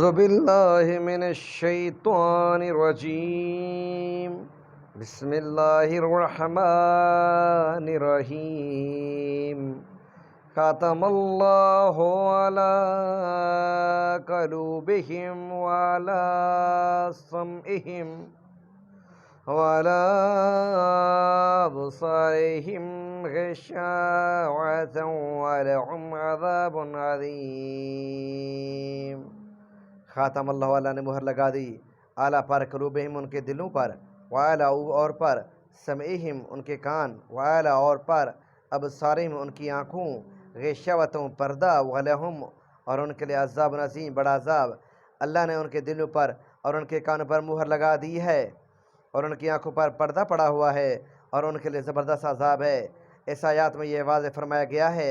باللہ من الشیطان الرجیم بسم اللہ الرحمن الرحیم ختم اللہ علی قلوبہم وعلی سمعہم وعلی ابصارہم غشاوۃ ولہم عذاب عظیم۔ خاتم اللہ علیہ نے مہر لگا دی اعلیٰ پر قلوبہم ان کے دلوں پر، وعلیٰ اور پر سمعہم ان کے کان، وعلیٰ اور پر ابصارہم ان کی آنکھوں، غشاوۃ پردہ، ولہم اور ان کے لیے عذاب عظیم بڑا عذاب۔ اللہ نے ان کے دلوں پر اور ان کے کانوں پر مہر لگا دی ہے اور ان کی آنکھوں پر پردہ پڑا ہوا ہے اور ان کے لیے زبردست عذاب ہے۔ اس آیات میں یہ واضح فرمایا گیا ہے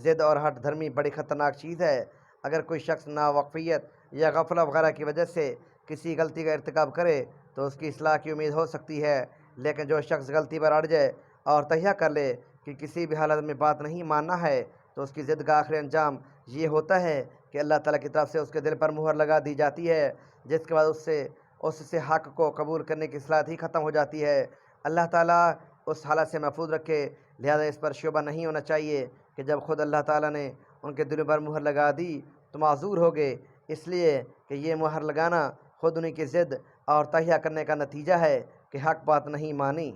ضد اور ہٹ دھرمی بڑی خطرناک چیز ہے۔ اگر کوئی شخص ناوقفیت یا غفلت وغیرہ کی وجہ سے کسی غلطی کا ارتکاب کرے تو اس کی اصلاح کی امید ہو سکتی ہے، لیکن جو شخص غلطی پر اڑ جائے اور تہیہ کر لے کہ کسی بھی حالت میں بات نہیں ماننا ہے تو اس کی ضد کا آخری انجام یہ ہوتا ہے کہ اللہ تعالیٰ کی طرف سے اس کے دل پر مہر لگا دی جاتی ہے، جس کے بعد اس سے حق کو قبول کرنے کی صلاحیت ہی ختم ہو جاتی ہے۔ اللہ تعالیٰ اس حالت سے محفوظ رکھے، لہذا اس پر شبہ نہیں ہونا چاہیے کہ جب خود اللہ تعالیٰ نے ان کے دلوں پر مہر لگا دی تو معذور ہو گئے، اس لیے کہ یہ مہر لگانا خود انہیں کی ضد اور تہیہ کرنے کا نتیجہ ہے کہ حق بات نہیں مانی۔